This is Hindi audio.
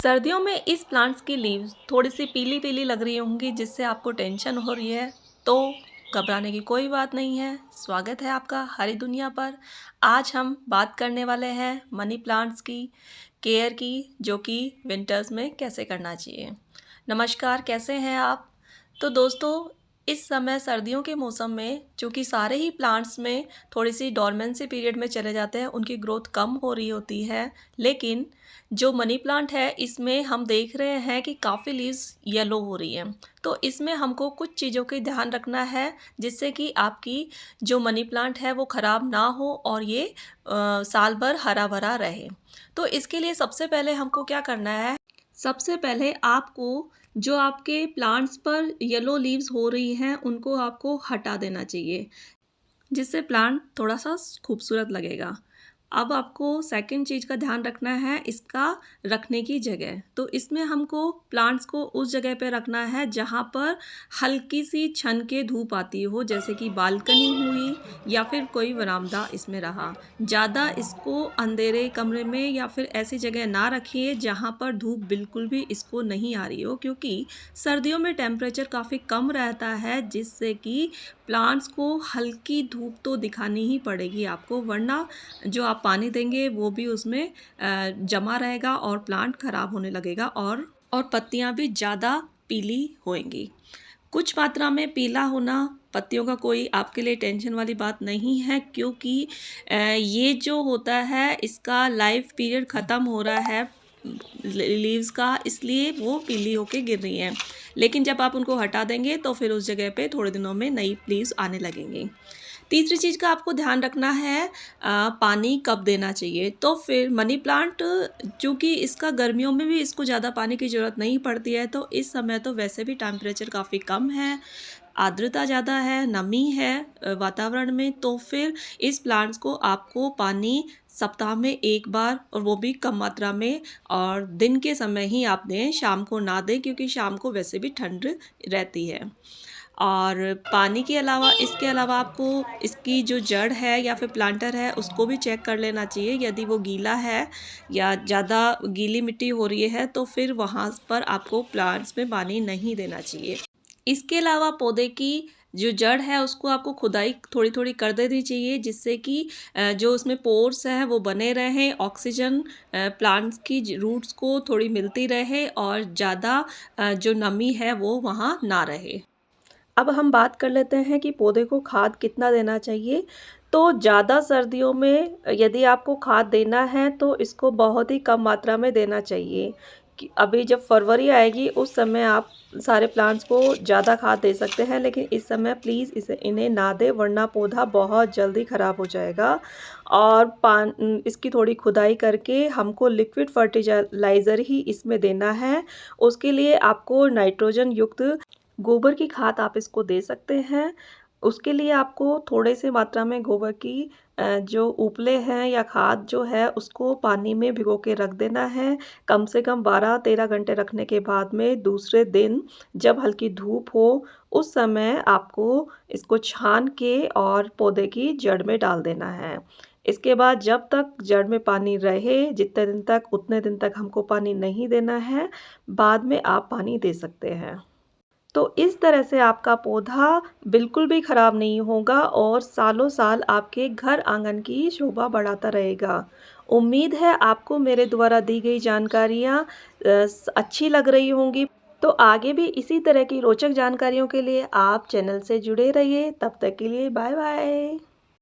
सर्दियों में इस प्लांट्स की लीव्स थोड़ी सी पीली पीली लग रही होंगी जिससे आपको टेंशन हो रही है तो घबराने की कोई बात नहीं है। स्वागत है आपका हरी दुनिया पर। आज हम बात करने वाले हैं मनी प्लांट्स की केयर की, जो कि विंटर्स में कैसे करना चाहिए। नमस्कार, कैसे हैं आप? तो दोस्तों, इस समय सर्दियों के मौसम में चूँकि सारे ही प्लांट्स में थोड़ी सी डोरमेंसी पीरियड में चले जाते हैं, उनकी ग्रोथ कम हो रही होती है। लेकिन जो मनी प्लांट है इसमें हम देख रहे हैं कि काफ़ी लीव्स येलो हो रही हैं। तो इसमें हमको कुछ चीज़ों का ध्यान रखना है जिससे कि आपकी जो मनी प्लांट है वो ख़राब ना हो और ये साल भर हरा भरा रहे। तो इसके लिए सबसे पहले हमको क्या करना है, सबसे पहले आपको जो आपके प्लांट्स पर येलो लीव्स हो रही हैं उनको आपको हटा देना चाहिए, जिससे प्लांट थोड़ा-सा खूबसूरत लगेगा। अब आपको सेकंड चीज़ का ध्यान रखना है इसका रखने की जगह। तो इसमें हमको प्लांट्स को उस जगह पे रखना है जहाँ पर हल्की-सी छन के धूप आती हो, जैसे कि बालकनी हुई या फिर कोई वरामदा इसमें रहा। ज़्यादा इसको अंधेरे कमरे में या फिर ऐसी जगह ना रखिए जहाँ पर धूप बिल्कुल भी इसको नहीं आ रही हो, क्योंकि सर्दियों में टेम्परेचर काफ़ी कम रहता है जिससे कि प्लांट्स को हल्की धूप तो दिखानी ही पड़ेगी आपको, वरना जो आप पानी देंगे वो भी उसमें जमा रहेगा और प्लांट खराब होने लगेगा और पत्तियां भी ज़्यादा पीली होएंगी। कुछ मात्रा में पीला होना पत्तियों का कोई आपके लिए टेंशन वाली बात नहीं है, क्योंकि ये जो होता है इसका लाइफ पीरियड ख़त्म हो रहा है लीव्स का, इसलिए वो पीली होके गिर रही हैं। लेकिन जब आप उनको हटा देंगे तो फिर उस जगह पे थोड़े दिनों में नई लीव्स आने लगेंगी। तीसरी चीज़ का आपको ध्यान रखना है पानी कब देना चाहिए। तो फिर मनी प्लांट, चूँकि इसका गर्मियों में भी इसको ज़्यादा पानी की ज़रूरत नहीं पड़ती है, तो इस समय तो वैसे भी टेम्परेचर काफ़ी कम है, आर्द्रता ज़्यादा है, नमी है वातावरण में, तो फिर इस प्लांट्स को आपको पानी सप्ताह में 1 बार, और वो भी कम मात्रा में, और दिन के समय ही आप दें, शाम को ना दें, क्योंकि शाम को वैसे भी ठंड रहती है। और पानी के अलावा, इसके अलावा आपको इसकी जो जड़ है या फिर प्लांटर है उसको भी चेक कर लेना चाहिए। यदि वो गीला है या ज़्यादा गीली मिट्टी हो रही है तो फिर वहाँ पर आपको प्लांट्स में पानी नहीं देना चाहिए। इसके अलावा पौधे की जो जड़ है उसको आपको खुदाई थोड़ी थोड़ी कर देनी चाहिए, जिससे कि जो उसमें पोर्स है वो बने रहें, ऑक्सीजन प्लांट्स की रूट्स को थोड़ी मिलती रहे और ज़्यादा जो नमी है वो वहाँ ना रहे। अब हम बात कर लेते हैं कि पौधे को खाद कितना देना चाहिए। तो ज़्यादा सर्दियों में यदि आपको खाद देना है तो इसको बहुत ही कम मात्रा में देना चाहिए। कि अभी जब फरवरी आएगी उस समय आप सारे प्लांट्स को ज़्यादा खाद दे सकते हैं, लेकिन इस समय प्लीज़ इन्हें ना दें, वरना पौधा बहुत जल्दी ख़राब हो जाएगा। और इसकी थोड़ी खुदाई करके हमको लिक्विड फर्टिलाइज़र ही इसमें देना है। उसके लिए आपको नाइट्रोजन युक्त गोबर की खाद आप इसको दे सकते हैं। उसके लिए आपको थोड़े से मात्रा में गोबर की जो उपले हैं या खाद जो है उसको पानी में भिगो के रख देना है। कम से कम 12-13 घंटे रखने के बाद में दूसरे दिन जब हल्की धूप हो उस समय आपको इसको छान के और पौधे की जड़ में डाल देना है। इसके बाद जब तक जड़ में पानी रहे, जितने दिन तक उतने दिन तक हमको पानी नहीं देना है, बाद में आप पानी दे सकते हैं। तो इस तरह से आपका पौधा बिल्कुल भी ख़राब नहीं होगा और सालों साल आपके घर आंगन की शोभा बढ़ाता रहेगा। उम्मीद है आपको मेरे द्वारा दी गई जानकारियाँ अच्छी लग रही होंगी। तो आगे भी इसी तरह की रोचक जानकारियों के लिए आप चैनल से जुड़े रहिए। तब तक के लिए बाय बाय।